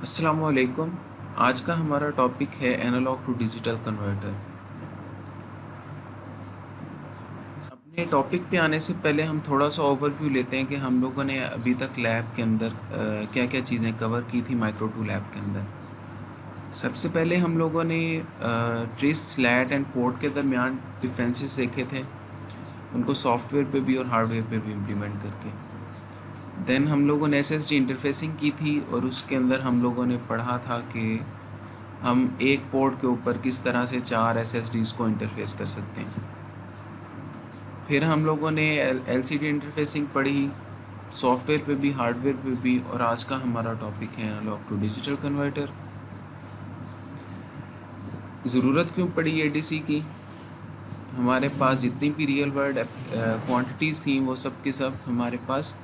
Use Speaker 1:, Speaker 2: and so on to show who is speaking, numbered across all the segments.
Speaker 1: अस्सलाम वालेकुम। आज का हमारा टॉपिक है एनालॉग टू डिजिटल कन्वर्टर। अपने टॉपिक पे आने से पहले हम थोड़ा सा ओवरव्यू लेते हैं कि हम लोगों ने अभी तक लैब के अंदर क्या क्या चीज़ें कवर की थी माइक्रो टू लैब के अंदर। सबसे पहले हम लोगों ने ट्रेस, स्लैट एंड पोर्ट के दरमियान डिफरेंसेस देखे थे, उनको सॉफ्टवेयर पे भी और हार्डवेयर पे भी इम्प्लीमेंट करके। देन हम लोगों ने एसएसडी इंटरफेसिंग की थी और उसके अंदर हम लोगों ने पढ़ा था कि हम एक पोर्ट के ऊपर किस तरह से 4 एसएसडीज़ को इंटरफेस कर सकते हैं। फिर हम लोगों ने एलसीडी इंटरफेसिंग पढ़ी, सॉफ्टवेयर पे भी हार्डवेयर पे भी, और आज का हमारा टॉपिक है एनालॉग टू डिजिटल कन्वर्टर। ज़रूरत क्यों पड़ी एडीसी की? हमारे पास जितनी भी रियल वर्ल्ड क्वांटिटीज़ थी वो सब के सब हमारे पास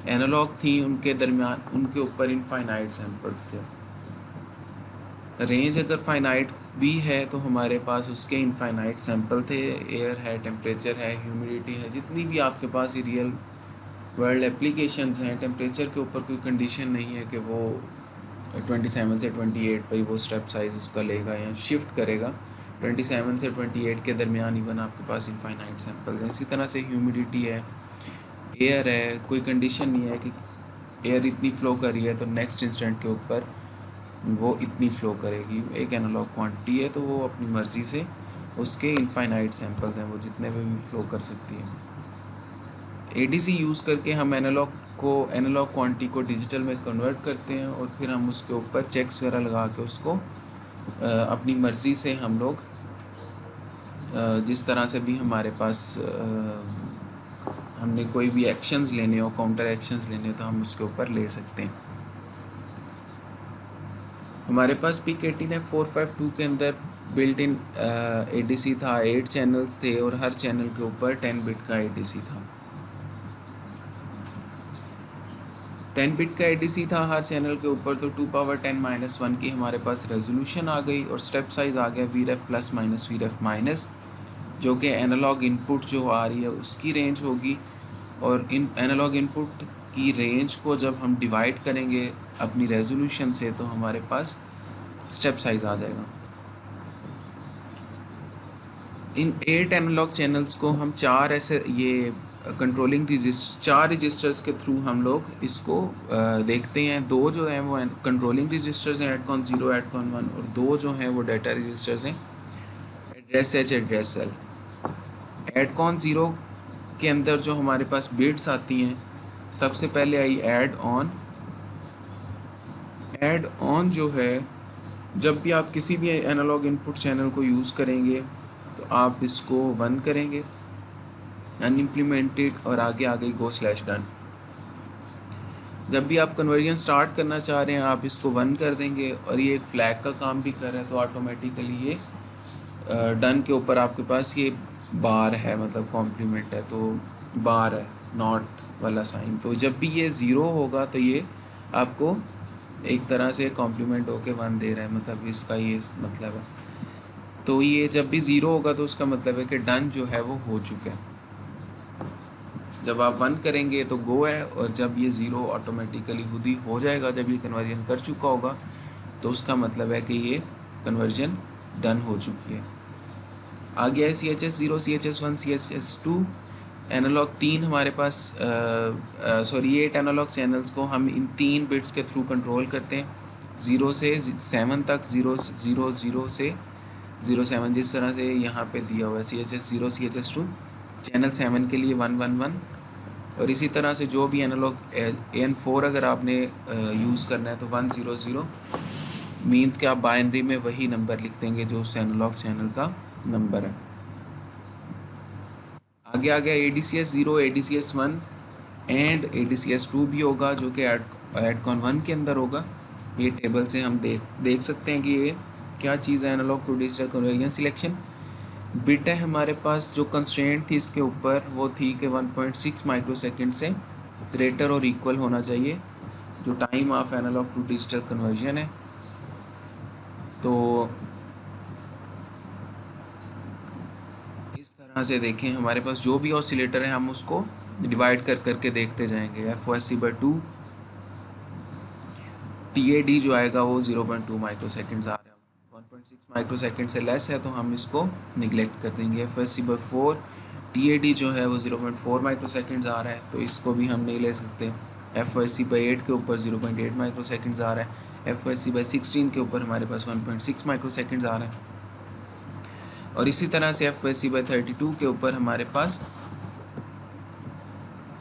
Speaker 1: एनालॉग थी, उनके दरमियान उनके ऊपर इनफाइनाइट सैम्पल्स थे। रेंज अगर फाइनाइट भी है तो हमारे पास उसके इनफाइनाइट सैम्पल थे। एयर है, टेम्परेचर है, ह्यूमिडिटी है, जितनी भी आपके पास ये रियल वर्ल्ड एप्लीकेशंस हैं, टेम्परेचर के ऊपर कोई कंडीशन नहीं है कि वो 27 से 28 पे वो स्टेप साइज़ उसका लेगा या शिफ्ट करेगा। 27 से 28 के दरमियान इवन आपके पास इनफाइनाइट सैम्पल हैं। इसी तरह से ह्यूमिडिटी है, एयर है, कोई कंडीशन नहीं है कि एयर इतनी फ़्लो कर रही है तो नेक्स्ट इंस्टेंट के ऊपर वो इतनी फ़्लो करेगी। एक एनालॉग क्वांटिटी है तो वो अपनी मर्ज़ी से उसके इनफाइनाइट सैम्पल्स हैं, वो जितने में भी फ़्लो कर सकती है। एडीसी यूज़ करके हम एनालॉग क्वांटिटी को डिजिटल में कन्वर्ट करते हैं और फिर हम उसके ऊपर चेक्स वगैरह लगा के उसको अपनी मर्ज़ी से हम लोग जिस तरह से भी हमारे पास हमने कोई भी एक्शंस लेने हो, काउंटर एक्शंस लेने हो, तो हम उसके ऊपर ले सकते हैं। हमारे पास पिक 18452 के अंदर बिल्ट इन एडीसी था। 8 चैनल्स थे और हर चैनल के ऊपर 10 बिट का एडीसी था। 10 बिट का एडीसी था हर चैनल के ऊपर, तो 2 पावर 10 माइनस 1 की हमारे पास रेजोल्यूशन आ गई और स्टेप साइज़ आ गया वीरेफ प्लस माइनस वीरेफ माइनस, जो कि एनालॉग इनपुट जो आ रही है उसकी रेंज होगी। और इन एनालॉग इनपुट की रेंज को जब हम डिवाइड करेंगे अपनी रेजोल्यूशन से तो हमारे पास स्टेप साइज़ आ जाएगा। इन 8 एनालॉग चैनल्स को हम चार ऐसे ये कंट्रोलिंग चार रजिस्टर्स के थ्रू हम लोग इसको देखते हैं। दो जो हैं वो कंट्रोलिंग रजिस्टर्स हैं, एडकॉन 0, एडकॉन 1, और दो जो हैं वो डाटा रजिस्टर्स हैं, एड्रेस एच, एड्रेस एल। एडकॉन 0 के अंदर जो हमारे पास बिट्स आती हैं, सबसे पहले I add on. Add on जो है, जब भी आप किसी भी एनालॉग इनपुट चैनल को यूज़ करेंगे तो आप इसको 1 करेंगे, अनइम्प्लीमेंटेड, और आगे आ गई गो स्लैश डन। जब भी आप कन्वर्जन स्टार्ट करना चाह रहे हैं आप इसको 1 कर देंगे और ये एक फ्लैग का काम भी कर रहा है, तो ऑटोमेटिकली ये डन के ऊपर आपके पास ये बार है, मतलब कॉम्प्लीमेंट है तो बार है, नॉट वाला साइन। तो जब भी ये ज़ीरो होगा तो ये आपको एक तरह से कॉम्प्लीमेंट होके 1 दे रहा है, मतलब इसका ये मतलब है। तो ये जब भी ज़ीरो होगा तो उसका मतलब है कि डन जो है वो हो चुका है। जब आप 1 करेंगे तो गो है, और जब ये ज़ीरो ऑटोमेटिकली खुद ही हो जाएगा, जब ये कन्वर्जन कर चुका होगा तो उसका मतलब है कि ये कन्वर्जन डन हो चुकी है। आ गया है CHS0, CHS1, CHS2। एनालॉग 3 हमारे पास सॉरी 8 एनालॉग चैनल्स को हम इन 3 बिट्स के थ्रू कंट्रोल करते हैं, 0 से 7 तक, 0 से 07, जिस तरह से यहाँ पे दिया हुआ है CHS0, CHS2, चैनल 7 के लिए 111। और इसी तरह से जो भी एनालॉग AN4 अगर आपने यूज़ करना है तो 100 मीन्स कि आप बाइनरी में वही नंबर लिख देंगे जो उस एनालॉग चैनल का नंबर है। आगे आ गया ADCS0, ADCS1 एंड ADCS2 भी होगा, जो कि एडकॉन 1 के अंदर होगा। ये टेबल से हम देख सकते हैं कि ये क्या चीज़ है। Analog to digital conversion selection bit है हमारे पास। जो कंस्ट्रेंट थी इसके ऊपर वो थी कि 1.6 माइक्रोसेकंड से ग्रेटर और इक्वल होना चाहिए जो time of analog to digital conversion है। तो इस तरह से देखें, हमारे पास जो भी ऑसिलेटर है हम उसको डिवाइड कर करके देखते जाएंगे। FOSC/2 TAD जो आएगा वो 0.2 माइक्रो सेकेंड्स आ रहा है, 1.6 माइक्रो सेकेंड से लेस है तो हम इसको निगलेक्ट कर देंगे। FSC/4 TAD जो है वो 0.4 माइक्रो सेकेंड्स आ रहा है तो इसको भी हम नहीं ले सकते। FSC/8 के ऊपर 0.8 माइक्रो सेकेंड्स आ रहा है। FSC/16 के ऊपर हमारे पास 1.6 माइक्रो सेकेंड्स आ रहा है, और इसी तरह से FSC/32 के ऊपर हमारे पास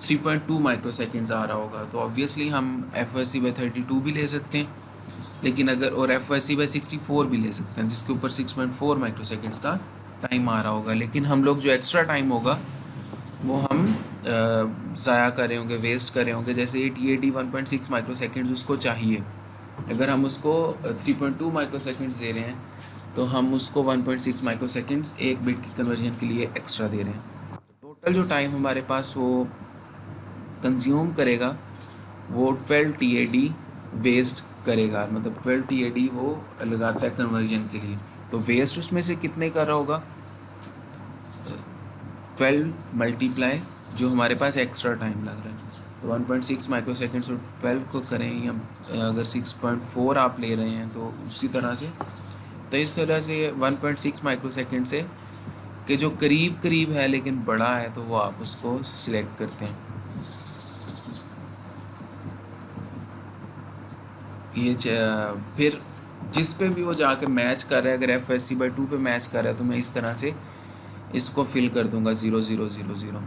Speaker 1: 3.2 माइक्रो सेकेंड्स आ रहा होगा। तो ऑब्वियसली हम FSC/32 भी ले सकते हैं, लेकिन अगर और FSC/64 भी ले सकते हैं जिसके ऊपर 6.4 माइक्रो सेकेंड्स का टाइम आ रहा होगा। लेकिन हम लोग जो एक्स्ट्रा टाइम होगा वो हम ज़ाया कर रहे होंगे, वेस्ट कर रहे होंगे। जैसे ये TAD 1.6 माइक्रो सेकेंड्स उसको चाहिए, अगर हम उसको 3.2 माइक्रो सेकेंड्स दे रहे हैं तो हम उसको 1.6 माइक्रो सेकेंड्स एक बिट की कन्वर्जन के लिए एक्स्ट्रा दे रहे हैं। तो टोटल जो टाइम हमारे पास वो कंज्यूम करेगा वो 12 TAD वेस्ट करेगा, मतलब 12 TAD वो लगाता है कन्वर्जन के लिए। तो वेस्ट उसमें से कितने कर रहा होगा, 12 मल्टीप्लाई जो हमारे पास एक्स्ट्रा टाइम लग रहा है। तो 1.6 माइक्रो सेकेंड्स और 12 को करें या अगर 6.4 आप ले रहे हैं तो उसी तरह से, तो इस तरह से 1.6 माइक्रो सेकेंड से कि जो करीब करीब है लेकिन बड़ा है तो वो आप उसको सिलेक्ट करते हैं। ये फिर जिस पे भी वो जाके मैच कर रहा है, अगर FSC/2 पे मैच कर रहा है तो मैं इस तरह से इसको फिल कर दूंगा 0 0 0 0,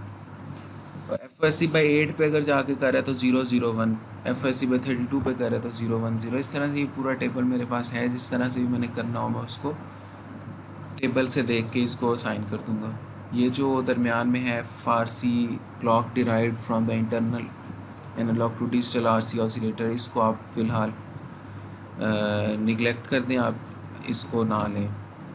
Speaker 1: और FSC/8 पे अगर जाके कर रहा है तो 0 0 1, FSC/32 पे कर रहा है तो 0 1 0। इस तरह से ये पूरा टेबल मेरे पास है, जिस तरह से भी मैंने करना हो मैं उसको टेबल से देख के इसको असाइन कर दूंगा। ये जो दरमियान में है फारसी clock derived from the internal analog to digital RC oscillator, इसको आप फ़िलहाल निगलेक्ट कर दें, आप इसको ना लें।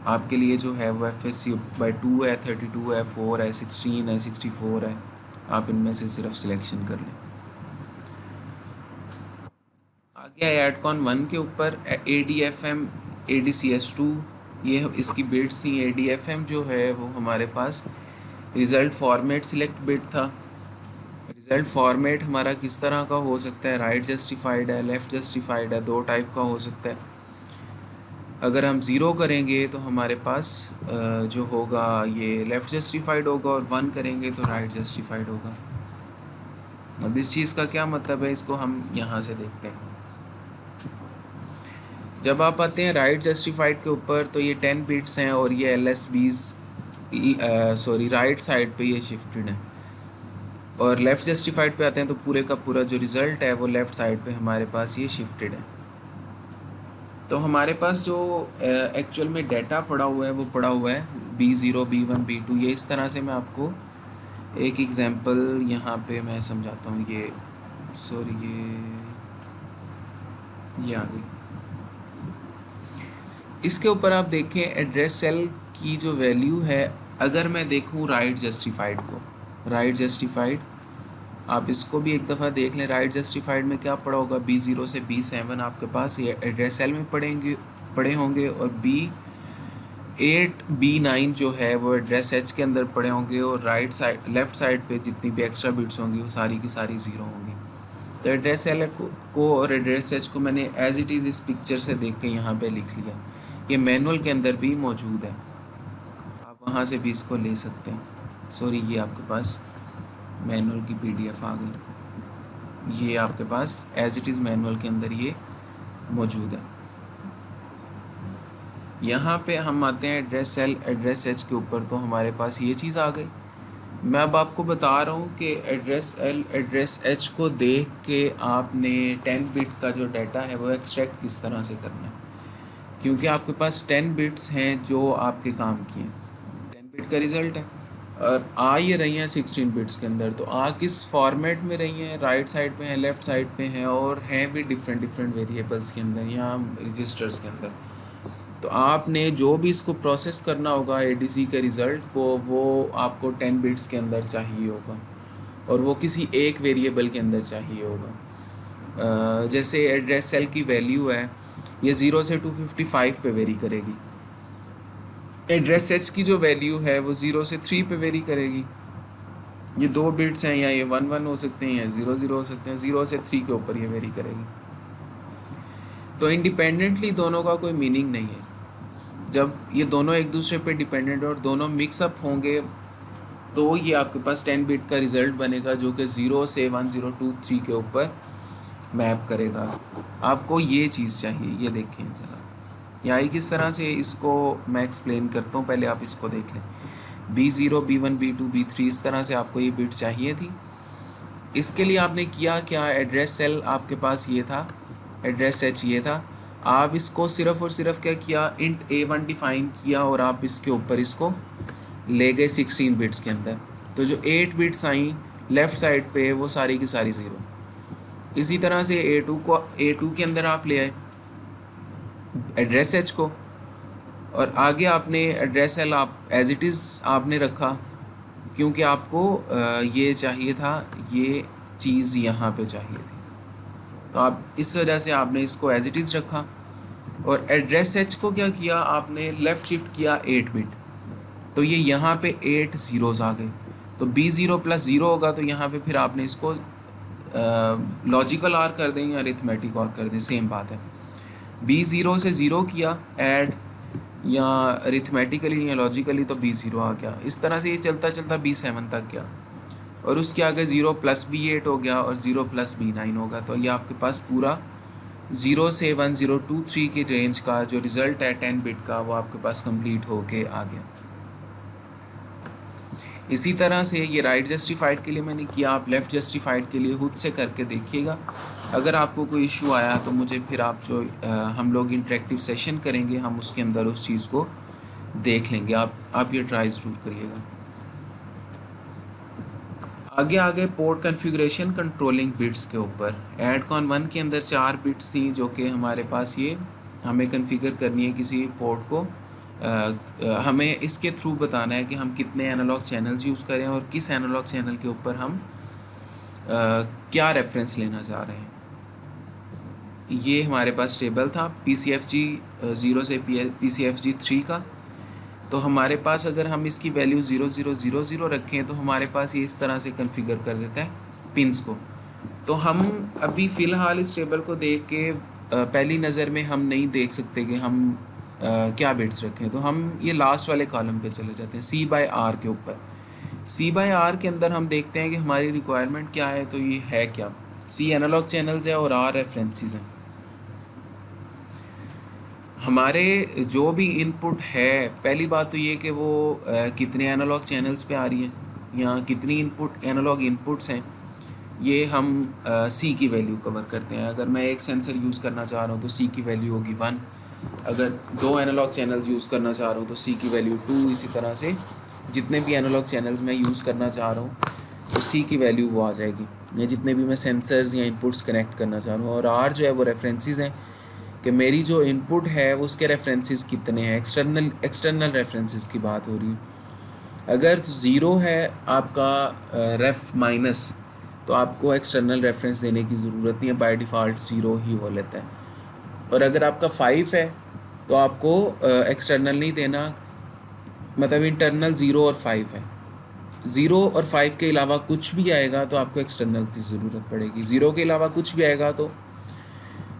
Speaker 1: आपके लिए जो है वो FSC/2 है, 32 है, 4 है, 16 है, 64 है, आप इनमें से सिर्फ सिलेक्शन कर लें। आगे है एडकॉन 1 के ऊपर ADFM ADCS2, ये इसकी बिट्स थी। ADFM जो है वो हमारे पास रिज़ल्ट फॉर्मेट सिलेक्ट बिट था। रिज़ल्ट फॉर्मेट हमारा किस तरह का हो सकता है, राइट जस्टिफाइड है, लेफ़्ट जस्टिफाइड है, दो टाइप का हो सकता है। अगर हम ज़ीरो करेंगे तो हमारे पास जो होगा ये लेफ़्ट जस्टिफाइड होगा, और 1 करेंगे तो राइट जस्टिफाइड होगा। अब इस चीज़ का क्या मतलब है, इसको हम यहाँ से देखते हैं। जब आप आते हैं राइट जस्टिफाइड के ऊपर तो ये 10 बिट्स हैं और ये LSBs राइट साइड पे ये शिफ्टेड है, और लेफ़्ट जस्टिफाइड पे आते हैं तो पूरे का पूरा जो रिज़ल्ट है वो लेफ़्ट साइड पे हमारे पास ये शिफ्टेड है। तो हमारे पास जो एक्चुअल में डाटा पड़ा हुआ है वो पड़ा हुआ है B0 B1 B2। ये इस तरह से मैं आपको एक एग्जांपल यहाँ पे मैं समझाता हूँ। ये आ गई। इसके ऊपर आप देखें एड्रेस सेल की जो वैल्यू है, अगर मैं देखूँ राइट जस्टिफाइड को, राइट जस्टिफाइड आप इसको भी एक दफ़ा देख लें। राइट जस्टिफाइड में क्या पड़ा होगा, B0 से B7 आपके पास ये एड्रेस सेल में पड़े होंगे, और B8 B9 जो है वो एड्रेस H के अंदर पड़े होंगे, और राइट साइड लेफ़्ट साइड पे जितनी भी एक्स्ट्रा बिट्स होंगी वो सारी की सारी ज़ीरो होंगी। तो एड्रेस सेल को और एड्रेस H को मैंने एज इट इज़ इस पिक्चर से देख के यहाँ पे लिख लिया। ये मैनुअल के अंदर भी मौजूद है, आप वहाँ से भी इसको ले सकते हैं। ये आपके पास मैनुअल की PDF आ गई, ये आपके पास एज इट इज़ मैनुअल के अंदर ये मौजूद है। यहाँ पे हम आते हैं एड्रेस सेल एड्रेस H के ऊपर, तो हमारे पास ये चीज़ आ गई। मैं अब आपको बता रहा हूँ कि एड्रेस सेल एड्रेस H को देख के आपने 10 बिट का जो डाटा है वो एक्सट्रैक्ट किस तरह से करना है, क्योंकि आपके पास 10 बिट्स हैं जो आपके काम की हैं, 10 बिट का रिज़ल्ट है, और आ ये रही हैं 16 बिट्स के अंदर। तो आ किस फॉर्मेट में रही हैं, राइट साइड पे हैं, लेफ़्ट साइड पे हैं, और हैं भी डिफरेंट वेरिएबल्स के अंदर या रजिस्टर्स के अंदर। तो आपने जो भी इसको प्रोसेस करना होगा ADC के रिज़ल्ट को, वो आपको 10 बिट्स के अंदर चाहिए होगा, और वो किसी एक वेरिएबल के अंदर चाहिए होगा। जैसे एड्रेस सेल की वैल्यू है ये 0 से 255 पे वेरी करेगी। एड्रेस H की जो वैल्यू है वो 0 से 3 पे वेरी करेगी। ये 2 बिट्स हैं, या ये 1 1 हो सकते हैं या 0 0 हो सकते हैं, 0 से 3 के ऊपर ये वेरी करेगी। तो इंडिपेंडेंटली दोनों का कोई मीनिंग नहीं है। जब ये दोनों एक दूसरे पे डिपेंडेंट और दोनों मिक्सअप होंगे तो ये आपके पास 10 बिट का रिज़ल्ट बनेगा जो कि 0 से 1023 के ऊपर मैप करेगा। आपको ये चीज़ चाहिए, ये देखें ज़रा यहाँ किस तरह से इसको मैं एक्सप्लेन करता हूँ, पहले आप इसको देख लें। B0 B1 B2 B3 इस तरह से आपको ये बिट चाहिए थी। इसके लिए आपने किया क्या, एड्रेस सेल आपके पास ये था, एड्रेस एच ये था, आप इसको सिर्फ और सिर्फ क्या किया, इंट A1 डिफाइन किया और आप इसके ऊपर इसको ले गए 16 बिट्स के अंदर। तो जो 8 बिट्स आई लेफ़्ट साइड पे वो सारी की सारी ज़ीरो। इसी तरह से A2 के अंदर आप ले आए एड्रेस एच को, और आगे आपने एड्रेस एल आप एज इट इज़ आपने रखा, क्योंकि आपको ये चाहिए था, ये चीज़ यहाँ पे चाहिए थी, तो आप इस वजह से आपने इसको एज इट इज़ रखा। और एड्रेस एच को क्या किया आपने, लेफ़्ट शिफ्ट किया 8 बिट, तो ये यहाँ पे 8 ज़ीरोज़ आ गए। तो B0 + 0 होगा, तो यहाँ पे फिर आपने इसको लॉजिकल आर कर दें या अरिथमेटिक आर कर दें, सेम बात है। B0 से 0 किया ऐड या अरिथमेटिकली या लॉजिकली, तो B0 आ गया। इस तरह से ये चलता चलता B7 तक गया, और उसके आगे 0 + B8 हो गया और 0 + B9 होगा। तो ये आपके पास पूरा 0 से 1023 की रेंज का जो रिज़ल्ट है 10 बिट का, वो आपके पास कंप्लीट होके आ गया। इसी तरह से ये राइट जस्टिफाइड के लिए मैंने किया, आप लेफ़्ट जस्टिफाइड के लिए खुद से करके देखिएगा। अगर आपको कोई इशू आया तो मुझे फिर आप जो हम लोग इंटरेक्टिव सेशन करेंगे, हम उसके अंदर उस चीज़ को देख लेंगे। आप ये ट्राई ज़रूर करिएगा। आगे पोर्ट कॉन्फ़िगरेशन कंट्रोलिंग बिट्स के ऊपर, एडकॉन 1 के अंदर 4 बिट्स थी जो कि हमारे पास ये हमें कॉन्फ़िगर करनी है किसी पोर्ट को। हमें इसके थ्रू बताना है कि हम कितने एनालॉग चैनल्स यूज़ करें और किस एनालॉग चैनल के ऊपर हम क्या रेफरेंस लेना चाह रहे हैं। ये हमारे पास टेबल था PCFG 0 से PCFG 3 का। तो हमारे पास अगर हम इसकी वैल्यू 0000 रखें तो हमारे पास ये इस तरह से कॉन्फ़िगर कर देता है पिन्स को। तो हम अभी फ़िलहाल इस टेबल को देख के पहली नज़र में हम नहीं देख सकते कि हम क्या बिट्स रखें, तो हम ये लास्ट वाले कॉलम पे चले जाते हैं C/R के ऊपर। C/R के अंदर हम देखते हैं कि हमारी रिक्वायरमेंट क्या है, तो ये है क्या, C एनालॉग चैनल्स है और R रेफरेंसेस हैं। हमारे जो भी इनपुट है, पहली बात तो ये कि वो कितने एनालॉग चैनल्स पे आ रही हैं या कितनी इनपुट एनालॉग इनपुट्स हैं, ये हम C की वैल्यू कवर करते हैं। अगर मैं एक सेंसर यूज़ करना चाह रहा हूँ तो C की वैल्यू होगी 1, अगर 2 एनालॉग चैनल्स यूज़ करना चाह रहा हूँ तो C की वैल्यू 2, इसी तरह से जितने भी एनालॉग चैनल्स मैं यूज़ करना चाह रहा हूँ तो C की वैल्यू वो आ जाएगी, या जितने भी मैं सेंसर्स या इनपुट्स कनेक्ट करना चाह रहा हूँ। और R जो है वो रेफरेंसेस हैं कि मेरी जो इनपुट है वो उसके रेफरेंसेस कितने हैं, एक्सटर्नल रेफरेंसेस की बात हो रही है। अगर 0 है आपका रेफ माइनस, तो आपको एक्सटर्नल रेफरेंस देने की ज़रूरत नहीं है, बाय डिफ़ॉल्ट 0 ही हो लेता है। और अगर आपका 5 है तो आपको एक्सटर्नल नहीं देना, मतलब इंटरनल 0 और 5 है। 0 और 5 के अलावा कुछ भी आएगा तो आपको एक्सटर्नल की ज़रूरत पड़ेगी। 0 के अलावा कुछ भी आएगा तो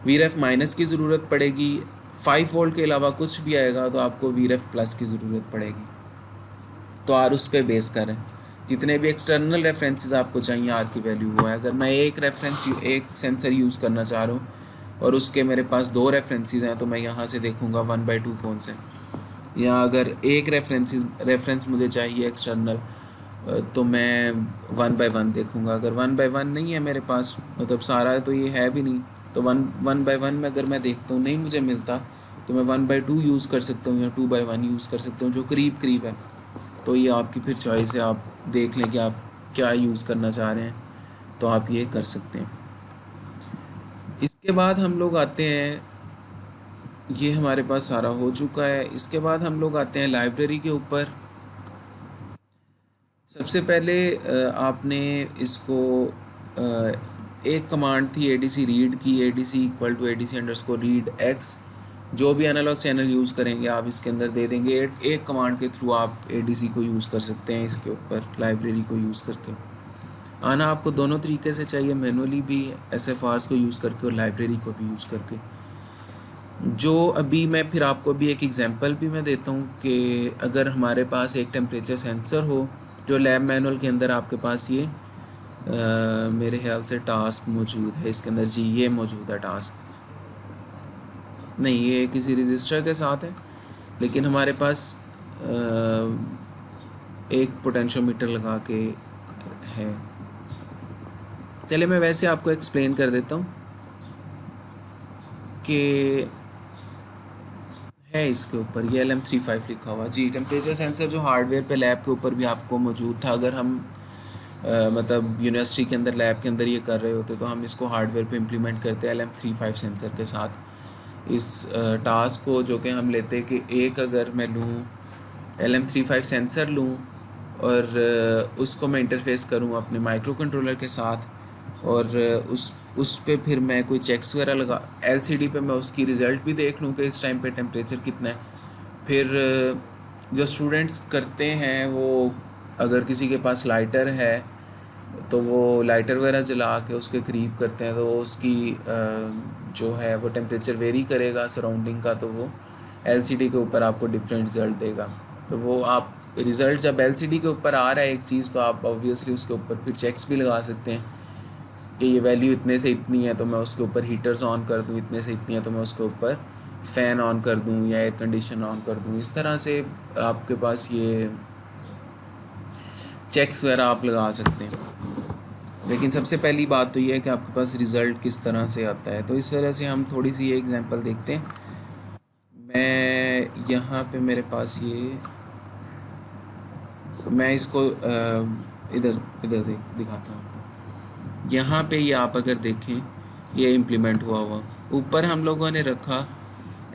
Speaker 1: VREF माइनस की ज़रूरत पड़ेगी। 5 वोल्ट के अलावा कुछ भी आएगा तो आपको VREF प्लस की ज़रूरत पड़ेगी। तो R उस पर बेस करें, जितने भी एक्सटर्नल रेफरेंसेस आपको चाहिए R की वैल्यू वो है। अगर मैं एक सेंसर यूज़ करना चाह रहा हूँ और उसके मेरे पास 2 रेफरेंसेस हैं, तो मैं यहाँ से देखूँगा 1/2 कौन से, या अगर एक रेफरेंस मुझे चाहिए एक्सटर्नल, तो मैं 1/1 देखूँगा। अगर 1/1 नहीं है मेरे पास, मतलब सारा तो ये है भी नहीं, तो 1/1 में अगर मैं देखता हूँ नहीं मुझे मिलता, तो मैं 1/2 यूज़ कर सकता हूँ या 2/1 यूज़ कर सकता हूँ, जो करीब करीब है। तो ये आपकी फिर चॉइस है, आप देख लें कि आप क्या यूज़ करना चाह रहे हैं, तो आप ये कर सकते हैं। इसके बाद हम लोग आते हैं, ये हमारे पास सारा हो चुका है। इसके बाद हम लोग आते हैं लाइब्रेरी के ऊपर। सबसे पहले आपने इसको एक कमांड थी ADC रीड की, ADC = ADC_readx। जो भी एनालॉग चैनल यूज़ करेंगे आप इसके अंदर दे देंगे। एक कमांड के थ्रू आप ADC को यूज़ कर सकते हैं इसके ऊपर, लाइब्रेरी को यूज़ करके। आना आपको दोनों तरीके से चाहिए, मैनुअली भी SFRs को यूज़ करके और लाइब्रेरी को भी यूज़ करके। जो अभी मैं फिर आपको भी एक एग्जांपल भी मैं देता हूँ कि अगर हमारे पास एक टेम्परेचर सेंसर हो, जो लैब मैनुअल के अंदर आपके पास ये मेरे ख्याल से टास्क मौजूद है इसके अंदर। जी ये मौजूद है टास्क, नहीं ये किसी रजिस्टर के साथ है, लेकिन हमारे पास एक पोटेंशियोमीटर लगा के है। चलिए मैं वैसे आपको एक्सप्लेन कर देता हूँ कि है इसके ऊपर ये LM35 लिखा हुआ। जी टेम्परेचर सेंसर जो हार्डवेयर पे लैब के ऊपर भी आपको मौजूद था, अगर हम मतलब यूनिवर्सिटी के अंदर लैब के अंदर ये कर रहे होते तो हम इसको हार्डवेयर पे इम्प्लीमेंट करते LM35 सेंसर के साथ इस टास्क को, जो कि हम लेते कि एक अगर मैं लूँ LM35 सेंसर लूँ और उसको मैं इंटरफेस करूँ अपने माइक्रो कंट्रोलर के साथ और उस पे फिर मैं कोई चेक्स वगैरह लगा LCD पे मैं उसकी रिज़ल्ट भी देख लूँ कि इस टाइम पे टेम्परेचर कितना है। फिर जो स्टूडेंट्स करते हैं वो अगर किसी के पास लाइटर है तो वो लाइटर वगैरह जला के उसके करीब करते हैं, तो उसकी जो है वो टेम्परेचर वेरी करेगा सराउंडिंग का, तो वो LCD के ऊपर आपको डिफरेंट रिज़ल्ट देगा। तो वो आप रिज़ल्ट जब LCD के ऊपर आ रहा है एक चीज़, तो आप ऑब्वियसली उसके ऊपर फिर चेक्स भी लगा सकते हैं कि ये वैल्यू इतने से इतनी है तो मैं उसके ऊपर हीटर्स ऑन कर दूँ, इतने से इतनी है तो मैं उसके ऊपर फ़ैन ऑन कर दूँ या एयर कंडीशन ऑन कर दूँ। इस तरह से आपके पास ये चेक्स वगैरह आप लगा सकते हैं। लेकिन सबसे पहली बात तो ये है कि आपके पास रिज़ल्ट किस तरह से आता है। तो इस तरह से हम थोड़ी सी ये एग्जांपल देखते हैं। मैं यहाँ पे मेरे पास ये, तो मैं इसको इधर इधर दिखाता हूँ आपको। यहाँ पे ये आप अगर देखें ये इम्प्लीमेंट हुआ ऊपर हम लोगों ने रखा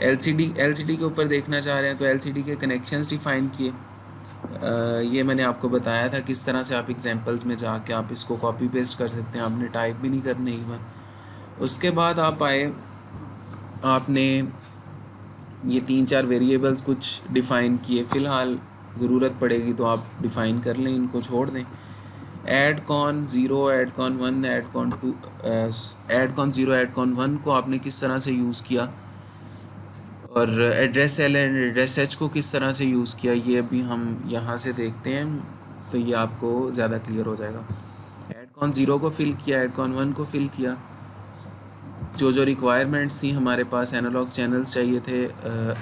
Speaker 1: LCD के ऊपर देखना चाह रहे हैं तो LCD के कनेक्शंस डिफ़ाइन किए। ये मैंने आपको बताया था किस तरह से आप एग्जांपल्स में जाके आप इसको कॉपी पेस्ट कर सकते हैं, आपने टाइप भी नहीं करनी इवन। उसके बाद आप आए, आपने ये 3-4 वेरिएबल्स कुछ डिफ़ाइन किए, फ़िलहाल ज़रूरत पड़ेगी तो आप डिफ़ाइन कर लें, इनको छोड़ दें। AD con 0, AD con 1, AD con 2, AD con 0, AD con 1 को आपने किस तरह से यूज़ किया और address L and address H को किस तरह से यूज़ किया, ये अभी हम यहाँ से देखते हैं तो ये आपको ज़्यादा क्लियर हो जाएगा। ऐड कॉन 0 को फिल किया, ऐड कॉन 1 को फिल किया। जो रिक्वायरमेंट्स थी हमारे पास एनालॉग चैनल्स चाहिए थे,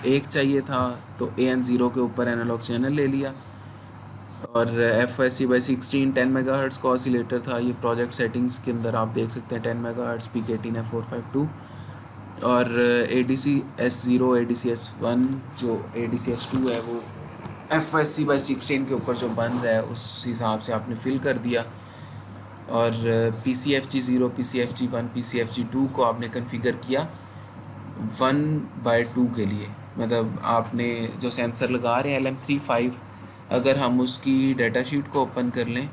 Speaker 1: एक चाहिए था तो AN0 के ऊपर एनालॉग चैनल ले लिया और FSC/16 10 मेगाहर्ट्ज़ का ऑसिलेटर था। ये प्रोजेक्ट सेटिंग्स के अंदर आप देख सकते हैं 10 मेगाहर्ट्ज़ पीक 18F452 और ADC-S0 ADC-S1 जो ADC-S2 है वो FSC/16 के ऊपर जो बन रहा है उस हिसाब से आपने फिल कर दिया और PCFG0 PCFG1 PCFG2 को आपने कॉन्फ़िगर किया 1/2 के लिए। मतलब आपने जो सेंसर लगा रहे हैं LM35, अगर हम उसकी डाटा शीट को ओपन कर लें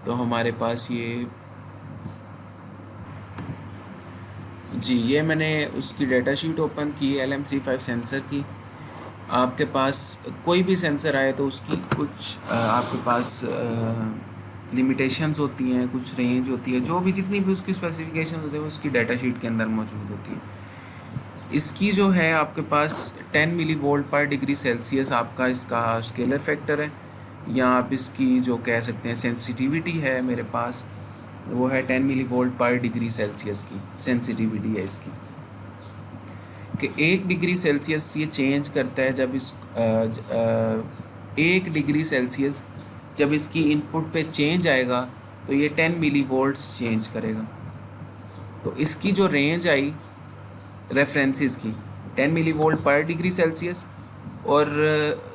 Speaker 1: तो हमारे पास ये, जी ये मैंने उसकी डाटा शीट ओपन की LM35 सेंसर की। आपके पास कोई भी सेंसर आए तो उसकी कुछ आपके पास लिमिटेशंस होती हैं, कुछ रेंज होती है, जो भी जितनी भी उसकी स्पेसिफिकेशन होती है उसकी डाटा शीट के अंदर मौजूद होती है। इसकी जो है आपके पास 10 मिली वोल्ट पर डिग्री सेल्सियस आपका इसका स्केलर फैक्टर है, या आप इसकी जो कह सकते हैं सेंसिटिविटी है मेरे पास वो है 10 मिली वोल्ट पर डिग्री सेल्सियस की सेंसिटिविटी है इसकी, कि 1 डिग्री सेल्सियस ये चेंज करता है जब 1 डिग्री सेल्सियस जब इसकी इनपुट पे चेंज आएगा तो ये 10 मिली वोल्ट्स चेंज करेगा। तो इसकी जो रेंज आई रेफरेंसेस की 10 मिली वोल्ट पर डिग्री सेल्सियस और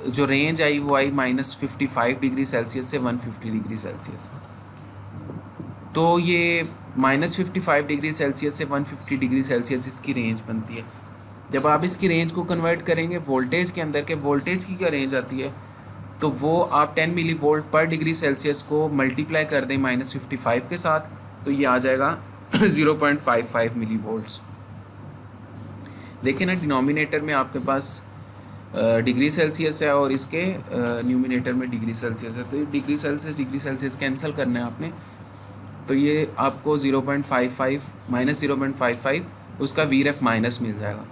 Speaker 1: जो रेंज आई वो आई -55 डिग्री सेल्सियस से 150 डिग्री सेल्सियस। तो ये -55 डिग्री सेल्सियस से 150 डिग्री सेल्सियस इसकी रेंज बनती है। जब आप इसकी रेंज को कन्वर्ट करेंगे वोल्टेज के अंदर के, वोल्टेज की क्या रेंज आती है, तो वो आप 10 मिली वोल्ट पर डिग्री सेल्सियस को मल्टीप्लाई कर दें -55 के साथ तो ये आ जाएगा 0.55 मिली वोल्ट्स। देखिए ना डिनोमिनेटर में आपके पास डिग्री सेल्सियस है और इसके न्यूमिनेटर में डिग्री सेल्सियस है, तो ये डिग्री सेल्सियस कैंसिल करना है आपने, तो ये आपको 0.55 -0.55 उसका VREF माइनस मिल जाएगा।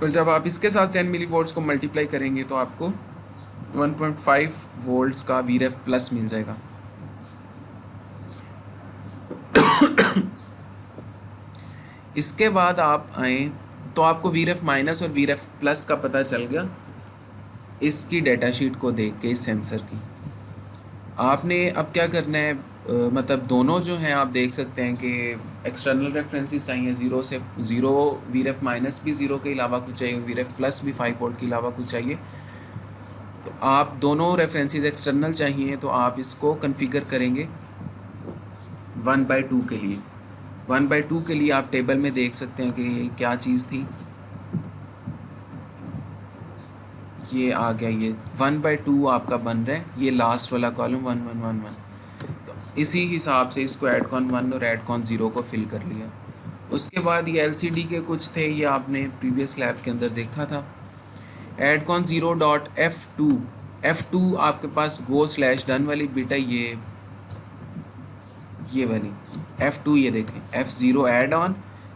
Speaker 1: और जब आप इसके साथ 10 मिली वोल्ट्स को मल्टीप्लाई करेंगे तो आपको 1.5 वोल्ट्स का वीरेफ प्लस मिल जाएगा। इसके बाद आप आए तो आपको वीरेफ माइनस और वीरेफ प्लस का पता चल गया इसकी डेटा शीट को देख के, इस सेंसर की। आपने अब क्या करना है, मतलब दोनों जो हैं आप देख सकते हैं कि एक्सटर्नल रेफरेंसेस चाहिए, ज़ीरो से ज़ीरो, वीरेफ माइनस भी ज़ीरो के अलावा कुछ चाहिए, वीरेफ प्लस भी 5 वोल्ट के अलावा कुछ चाहिए। तो आप दोनों रेफरेंसेस एक्सटर्नल चाहिए तो आप इसको कॉन्फ़िगर करेंगे 1/2 के लिए। 1/2 के लिए आप टेबल में देख सकते हैं कि ये क्या चीज़ थी, ये आ गया, ये 1/2 आपका बन रहा है, ये लास्ट वाला कॉलम 1 1 1 1। तो इसी हिसाब से इसको एडकॉन 1 और एडकॉन 0 को फिल कर लिया। उसके बाद ये LCD के कुछ थे, ये आपने प्रीवियस लैब के अंदर देखा था। एडकॉन 0 डॉट F2 आपके पास गो स्लैश डन वाली बिट है, ये वाली F2, ये देखें F0 add on,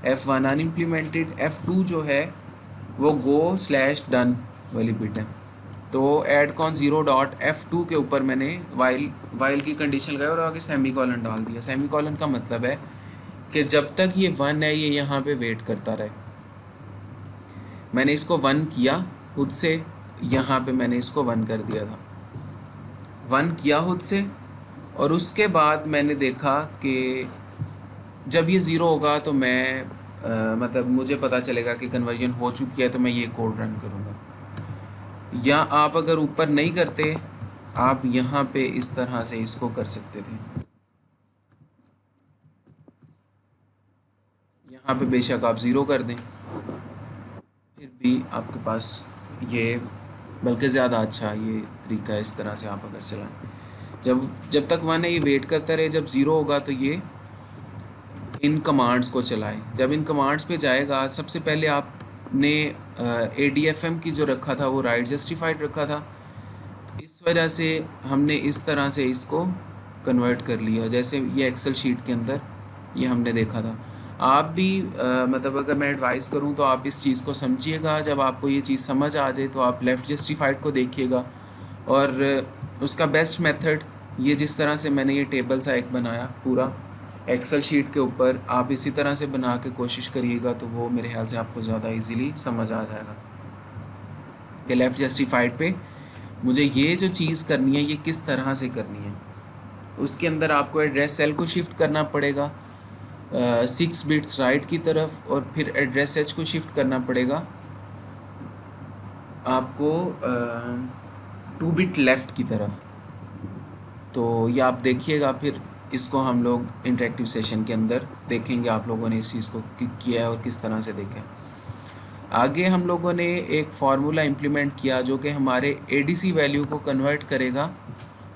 Speaker 1: F1 अनइम्प्लीमेंटेड, F2 जो है वो गो स्लैश डन वाली बिट है। तो एडकॉन 0 डॉट F2 के ऊपर मैंने वाइल की कंडीशन लगाई और आगे सेमी कॉलन डाल दिया। सेमी कॉलन का मतलब है कि जब तक ये 1 है ये यहाँ पे वेट करता रहे। मैंने इसको 1 किया खुद से, यहाँ पे मैंने इसको 1 कर दिया था, 1 किया खुद से। और उसके बाद मैंने देखा कि जब ये 0 होगा तो मैं मतलब मुझे पता चलेगा कि कन्वर्जन हो चुकी है, तो मैं ये कोड रन करूँगा। या आप अगर ऊपर नहीं करते, आप यहाँ पे इस तरह से इसको कर सकते थे। यहाँ पे बेशक आप 0 कर दें, फिर भी आपके पास ये बल्कि ज़्यादा अच्छा ये तरीका है। इस तरह से आप अगर चलाएं, जब तक 1 है ये वेट करता रहे, जब 0 होगा तो ये इन कमांड्स को चलाएं। जब इन कमांड्स पे जाएगा, सबसे पहले आपने ADFM की जो रखा था वो राइट जस्टिफाइड रखा था, तो इस वजह से हमने इस तरह से इसको कन्वर्ट कर लिया, जैसे ये एक्सेल शीट के अंदर ये हमने देखा था। आप भी मतलब अगर मैं एडवाइस करूं तो आप इस चीज़ को समझिएगा। जब आपको ये चीज़ समझ आ जाए तो आप लेफ़्ट जस्टिफाइड को देखिएगा, और उसका बेस्ट मेथड ये जिस तरह से मैंने ये टेबल सा एक बनाया पूरा एक्सेल शीट के ऊपर, आप इसी तरह से बना के कोशिश करिएगा, तो वो मेरे ख्याल से आपको ज़्यादा इजीली समझ आ जाएगा कि लेफ़्ट जस्टिफाइड पे मुझे ये जो चीज़ करनी है ये किस तरह से करनी है। उसके अंदर आपको एड्रेस सेल को शिफ्ट करना पड़ेगा 6 बिट्स राइट की तरफ, और फिर एड्रेस एच को शिफ्ट करना पड़ेगा आपको 2 बिट लेफ़्ट की तरफ। तो ये आप देखिएगा, फिर इसको हम लोग इंटरेक्टिव सेशन के अंदर देखेंगे आप लोगों ने इस चीज़ को किया है और किस तरह से देखें। आगे हम लोगों ने एक फार्मूला इम्प्लीमेंट किया जो कि हमारे ADC वैल्यू को कन्वर्ट करेगा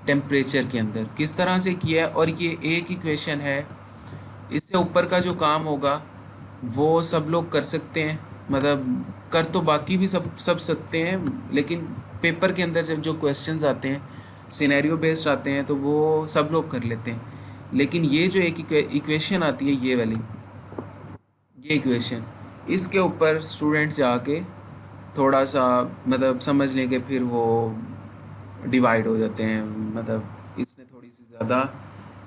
Speaker 1: टेम्परेचर के अंदर। किस तरह से किया है, और ये एक इक्वेशन है, इससे ऊपर का जो काम होगा वो सब लोग कर सकते हैं, मतलब कर तो बाकी भी सब सकते हैं, लेकिन पेपर के अंदर जब जो क्वेश्चंस आते हैं सिनेरियो बेस्ड आते हैं तो वो सब लोग कर लेते हैं। लेकिन ये जो एक इक्वेशन आती है, ये वाली ये इक्वेशन, इसके ऊपर स्टूडेंट्स जाके थोड़ा सा मतलब समझ लें कि फिर वो डिवाइड हो जाते हैं। मतलब इसने थोड़ी सी ज़्यादा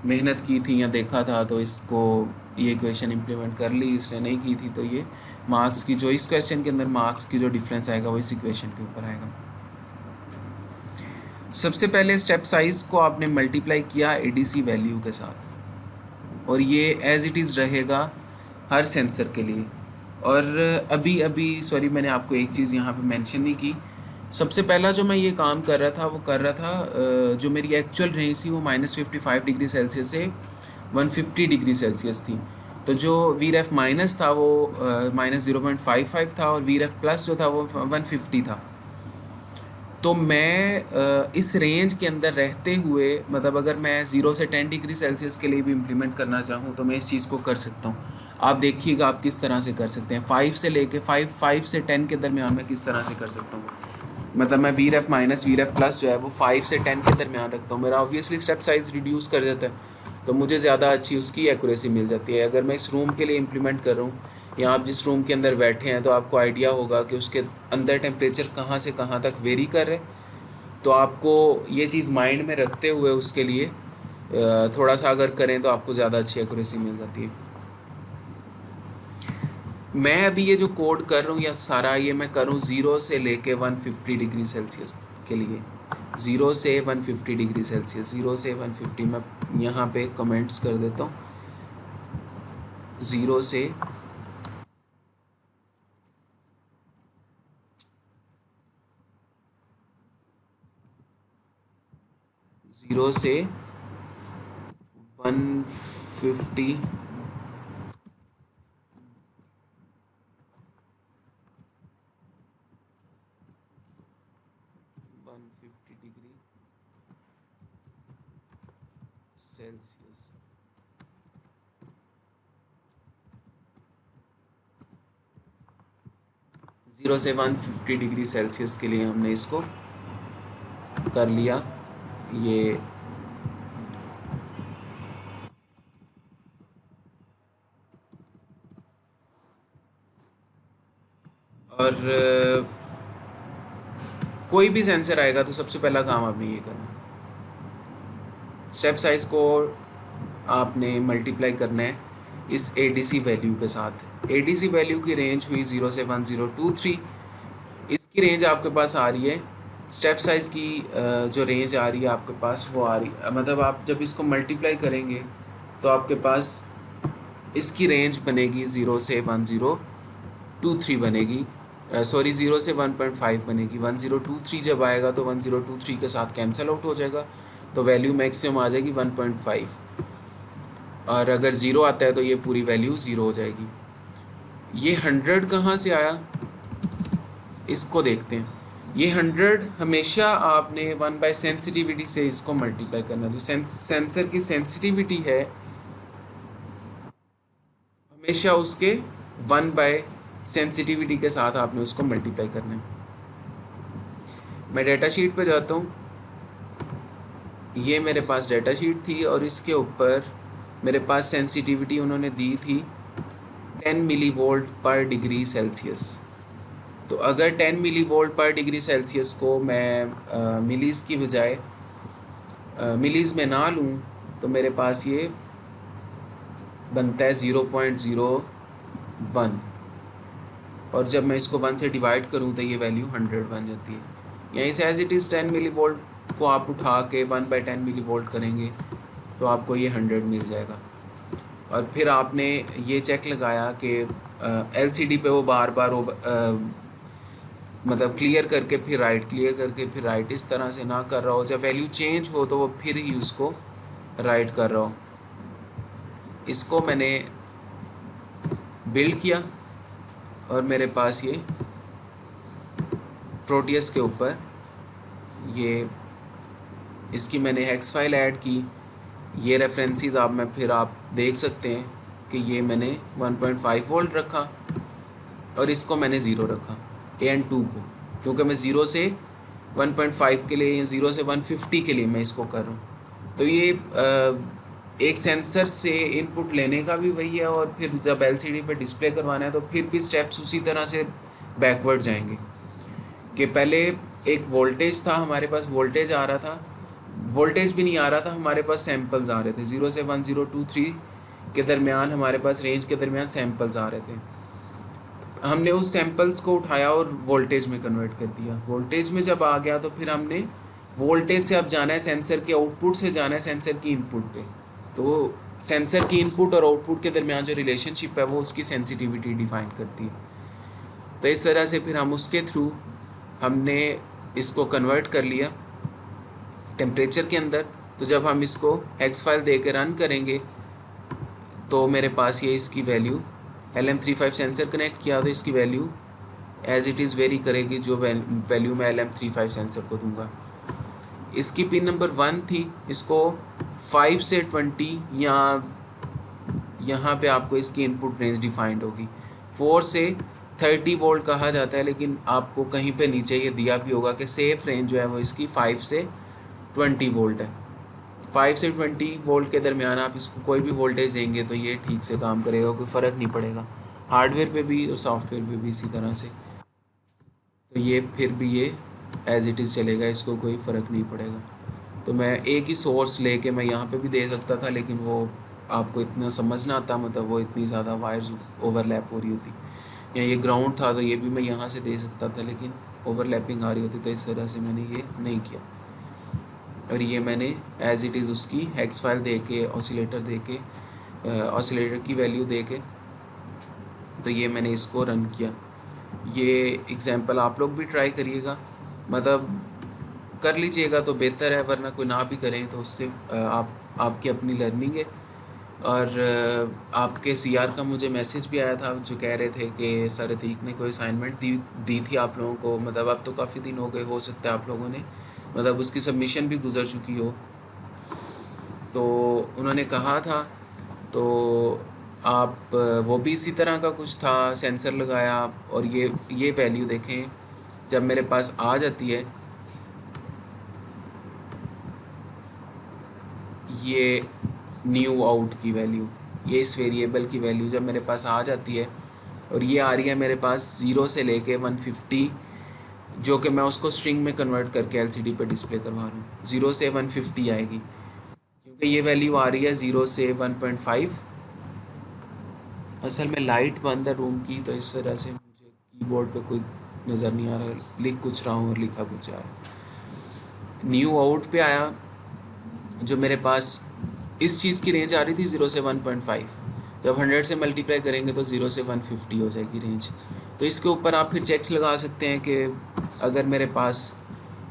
Speaker 1: मेहनत की थी या देखा था तो इसको ये इक्वेशन इम्प्लीमेंट कर ली, इसने नहीं की थी तो ये मार्क्स की जो इस क्वेश्चन के अंदर मार्क्स की जो डिफरेंस आएगा वो इस इक्वेशन के ऊपर आएगा। सबसे पहले स्टेप साइज़ को आपने मल्टीप्लाई किया ADC वैल्यू के साथ, और ये एज इट इज़ रहेगा हर सेंसर के लिए। और अभी सॉरी मैंने आपको एक चीज़ यहाँ पे मेंशन नहीं की। सबसे पहला जो मैं ये काम कर रहा था वो कर रहा था जो मेरी एक्चुअल रेंज थी वो -55 डिग्री सेल्सियस से 150 डिग्री सेल्सियस थी। तो जो VREF माइनस था वो -0.55 था, और VREF प्लस जो था वो 150 था। तो मैं इस रेंज के अंदर रहते हुए, मतलब अगर मैं 0 से 10 डिग्री सेल्सियस के लिए भी इम्प्लीमेंट करना चाहूँ तो मैं इस चीज़ को कर सकता हूँ। आप देखिएगा आप किस तरह से कर सकते हैं। 5 से लेके 5 से 10 के दरमियान मैं किस तरह से कर सकता हूँ। मतलब मैं VREF माइनस VREF प्लस जो है वो 5 से 10 के दरमियान रखता हूँ। मेरा ऑब्वियसली स्टेप साइज़ रिड्यूस कर देता है, तो मुझे ज़्यादा अच्छी उसकी एक्यूरेसी मिल जाती है। अगर मैं इस रूम के लिए इम्प्लीमेंट कर रहा हूँ या आप जिस रूम के अंदर बैठे हैं तो आपको आइडिया होगा कि उसके अंदर टेम्परेचर कहाँ से कहाँ तक वेरी कर रहे हैं। तो आपको ये चीज़ माइंड में रखते हुए उसके लिए थोड़ा सा अगर करें तो आपको ज़्यादा अच्छी एक्यूरेसी मिल जाती है। मैं अभी ये जो कोड कर रहा हूँ या सारा ये मैं करूँ 0 से लेके 150 डिग्री सेल्सियस के लिए, 0 से 150 डिग्री सेल्सियस, 0 से 150 मैं यहाँ पे कमेंट्स कर देता हूँ। 0 से 150 डिग्री सेल्सियस। जीरो से 150 डिग्री सेल्सियस के लिए हमने इसको कर लिया। ये और कोई भी सेंसर आएगा तो सबसे पहला काम आपने ये करना, स्टेप साइज को आपने मल्टीप्लाई करना है इस ADC वैल्यू के साथ। ADC वैल्यू की रेंज हुई 0 से 1023, इसकी रेंज आपके पास आ रही है। स्टेप साइज की जो रेंज आ रही है आपके पास वो आ रही, मतलब आप जब इसको मल्टीप्लाई करेंगे तो आपके पास इसकी रेंज बनेगी 0 से 1023 बनेगी, सॉरी 0 से 1.5 बनेगी। 1023 जब आएगा तो 1023 के साथ कैंसिल आउट हो जाएगा, तो वैल्यू मैक्सिमम आ जाएगी 1.5। और अगर ज़ीरो आता है तो ये पूरी वैल्यू ज़ीरो हो जाएगी। ये 100 कहाँ से आया इसको देखते हैं। ये 100 हमेशा आपने 1 बाय सेंसिटिविटी से इसको मल्टीप्लाई करना। जो सेंसर की सेंसिटिविटी है हमेशा उसके 1 बाय सेंसिटिविटी के साथ आपने उसको मल्टीप्लाई करना है। मैं डेटा शीट पे जाता हूँ, ये मेरे पास डेटा शीट थी और इसके ऊपर मेरे पास सेंसिटिविटी उन्होंने दी थी 10 मिली वोल्ट पर डिग्री सेल्सियस। तो अगर 10 मिली वोल्ट पर डिग्री सेल्सियस को मैं मिलीज़ की बजाय मिलीज़ में ना लूँ तो मेरे पास ये बनता है 0.01, और जब मैं इसको 1 से डिवाइड करूँ तो ये वैल्यू 100 बन जाती है। यहीं से as it is 10 milli volt को आप उठा के 1 बाई 10 मिली वोल्ट करेंगे तो आपको ये 100 मिल जाएगा। और फिर आपने ये चेक लगाया कि LCD पे वो बार बार वो मतलब क्लियर करके फिर राइट, क्लियर करके फिर राइट, इस तरह से ना कर रहा हो। जब वैल्यू चेंज हो तो वो फिर ही उसको राइट कर रहा हो। इसको मैंने बिल्ड किया और मेरे पास ये प्रोटियस के ऊपर ये इसकी मैंने हेक्स फाइल ऐड की। ये रेफरेंसेस आप में फिर आप देख सकते हैं कि ये मैंने 1.5 वोल्ट रखा और इसको मैंने ज़ीरो रखा AN2 को, क्योंकि मैं 0 से 1.5 के लिए या 0 से 150 के लिए मैं इसको कर रहा हूँ। तो ये एक सेंसर से इनपुट लेने का भी वही है, और फिर जब LCD पे डिस्प्ले करवाना है तो फिर भी स्टेप्स उसी तरह से बैकवर्ड जाएंगे कि पहले एक वोल्टेज था, हमारे पास वोल्टेज आ रहा था, वोल्टेज भी नहीं आ रहा था, हमारे पास सैम्पल्स आ रहे थे। 0 से 1023 के दरमियान हमारे पास रेंज के दरमियान सैम्पल्स आ रहे थे। हमने उस सैम्पल्स को उठाया और वोल्टेज में कन्वर्ट कर दिया। वोल्टेज में जब आ गया तो फिर हमने वोल्टेज से अब जाना है सेंसर के आउटपुट से जाना है सेंसर की इनपुट पे। तो सेंसर की इनपुट और आउटपुट के दरमियान जो रिलेशनशिप है वो उसकी सेंसिटिविटी डिफाइन करती है। तो इस तरह से फिर हम उसके थ्रू हमने इसको कन्वर्ट कर लिया टेम्परेचर के अंदर। तो जब हम इसको हेक्स फाइल दे के रन करेंगे तो मेरे पास ये इसकी वैल्यू LM35 सेंसर कनेक्ट किया तो इसकी value as it is vary करेगी, जो वैल्यू मैं LM35 सेंसर को दूंगा। इसकी पिन नंबर 1 थी, इसको 5 से 20 या यहाँ पे आपको इसकी इनपुट रेंज डिफाइंड होगी। 4 से 30 वोल्ट कहा जाता है, लेकिन आपको कहीं पे नीचे ये दिया भी होगा कि सेफ रेंज जो है वो इसकी 5 से 20 वोल्ट है। 5 से 20 वोल्ट के दरमियान आप इसको कोई भी वोल्टेज देंगे तो ये ठीक से काम करेगा, कोई फ़र्क नहीं पड़ेगा। हार्डवेयर पे भी और सॉफ्टवेयर पे भी इसी तरह से। तो ये फिर भी ये एज़ इट इज़ चलेगा, इसको कोई फ़र्क नहीं पड़ेगा। तो मैं एक ही सोर्स लेके मैं यहाँ पे भी दे सकता था, लेकिन वो आपको इतना समझ ना आता, मतलब वो इतनी ज़्यादा वायर्स ओवरलैप हो रही होती। या ये ग्राउंड था तो ये भी मैं यहाँ से दे सकता था, लेकिन ओवरलैपिंग आ रही होती, तो इस तरह से मैंने ये नहीं किया। और ये मैंने एज़ इट इज़ उसकी हेक्स फाइल दे के, ऑसिलेटर दे के, ऑसिलेटर की वैल्यू दे के, तो ये मैंने इसको रन किया। ये एग्जांपल आप लोग भी ट्राई करिएगा, मतलब कर लीजिएगा तो बेहतर है, वरना कोई ना भी करें तो उससे आपकी अपनी लर्निंग है। और आपके सीआर का मुझे मैसेज भी आया था जो कह रहे थे कि सर अतीक ने कोई असाइनमेंट दी थी आप लोगों को, मतलब अब तो काफ़ी दिन हो गए, हो सकता है आप लोगों ने मतलब उसकी सबमिशन भी गुजर चुकी हो। तो उन्होंने कहा था, तो आप वो भी इसी तरह का कुछ था, सेंसर लगाया और ये वैल्यू देखें जब मेरे पास आ जाती है, ये न्यू आउट की वैल्यू, ये इस वेरिएबल की वैल्यू जब मेरे पास आ जाती है, और ये आ रही है मेरे पास 0 से लेके 150, जो कि मैं उसको स्ट्रिंग में कन्वर्ट करके एलसीडी पे डिस्प्ले करवा रहा हूँ। 0 से 150 आएगी, क्योंकि ये वैल्यू आ रही है 0 से 1.5। असल में लाइट बंद है रूम की, तो इस तरह से मुझे कीबोर्ड पे कोई नज़र नहीं आ रहा, लिख कुछ रहा हूँ और लिखा कुछ आ रहा है। न्यू आउट पे आया, जो मेरे पास इस चीज़ की रेंज आ रही थी 0 से 1.5, जब 100 से मल्टीप्लाई करेंगे तो 0 से 150 हो जाएगी रेंज। तो इसके ऊपर आप फिर चेक्स लगा सकते हैं कि अगर मेरे पास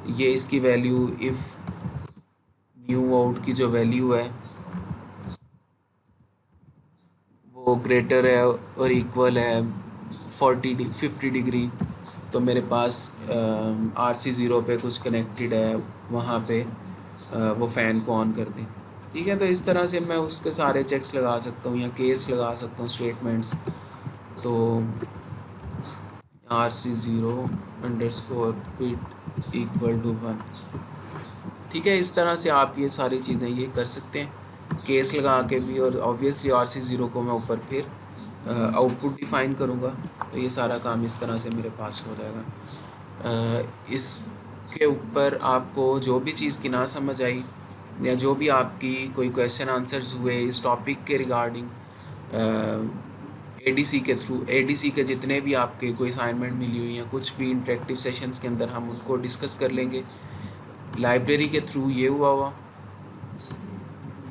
Speaker 1: ये इसकी वैल्यू, इफ़ न्यू आउट की जो वैल्यू है वो ग्रेटर है और इक्वल है 50 डिग्री, तो मेरे पास RC0 पे कुछ कनेक्टेड है, वहाँ पे वो फ़ैन को ऑन कर दें। ठीक है, तो इस तरह से मैं उसके सारे चेक्स लगा सकता हूँ या केस लगा सकता हूँ, स्टेटमेंट्स। तो RC0 underscore pit equal to 1। ठीक है, इस तरह से आप ये सारी चीज़ें ये कर सकते हैं केस लगा के भी। और ऑब्वियसली RC0 को मैं ऊपर फिर आउटपुट डिफाइन करूँगा, तो ये सारा काम इस तरह से मेरे पास हो जाएगा। इसके ऊपर आपको जो भी चीज़ की ना समझ आई, या जो भी आपकी कोई क्वेश्चन आंसर्स हुए इस टॉपिक के रिगार्डिंग, एडीसी के थ्रू, एडीसी के जितने भी आपके कोई असाइनमेंट मिली हुई या कुछ भी इंटरेक्टिव सेशंस के अंदर हम उनको डिस्कस कर लेंगे। लाइब्रेरी के थ्रू ये हुआ,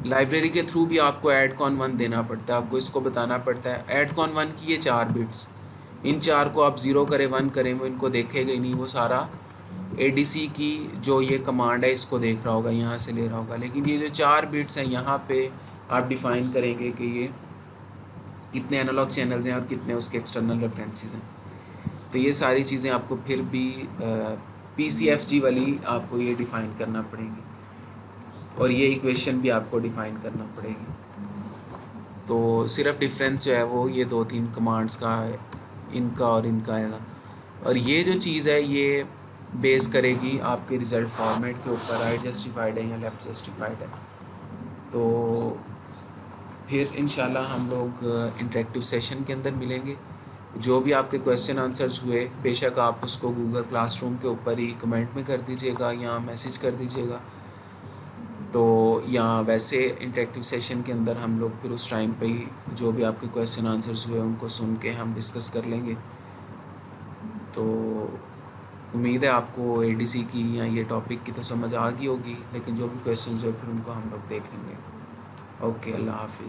Speaker 1: लाइब्रेरी के थ्रू भी आपको एडकॉन 1 देना पड़ता है, आपको इसको बताना पड़ता है एडकॉन 1 की ये 4 बिट्स, इन 4 को आप 0 करें 1 करें वो इनको देखेगा ही नहीं, वो सारा एडीसी की जो ये कमांड है इसको देख रहा होगा, यहाँ से ले रहा होगा। लेकिन ये जो 4 बिट्स हैं यहाँ पे आप डिफ़ाइन करेंगे कि ये कितने एनालॉग चैनल्स हैं और कितने उसके एक्सटर्नल रेफरेंसेस हैं। तो ये सारी चीज़ें आपको फिर भी PCFG वाली आपको ये डिफ़ाइन करना पड़ेगी, और ये इक्वेशन भी आपको डिफ़ाइन करना पड़ेगी। तो सिर्फ डिफरेंस जो है वो ये 2-3 कमांड्स का है, इनका और इनका है। और ये जो चीज़ है ये बेस करेगी आपके रिज़ल्ट फॉर्मेट के ऊपर, राइट जस्टिफाइड है या लेफ़्ट जस्टिफाइड है। तो फिर इंशाल्लाह हम लोग इंटरेक्टिव सेशन के अंदर मिलेंगे। जो भी आपके क्वेश्चन आंसर्स हुए बेशक आप उसको गूगल क्लासरूम के ऊपर ही कमेंट में कर दीजिएगा या मैसेज कर दीजिएगा। तो या वैसे इंटरेक्टिव सेशन के अंदर हम लोग फिर उस टाइम पे ही जो भी आपके क्वेश्चन आंसर्स हुए उनको सुन के हम डिस्कस कर लेंगे। तो उम्मीद है आपको एडीसी की या ये टॉपिक की तो समझ आ गई होगी, लेकिन जो भी क्वेश्चंस हुए फिर उनको हम लोग देख लेंगे। ओके, अल्लाह हाफिज़।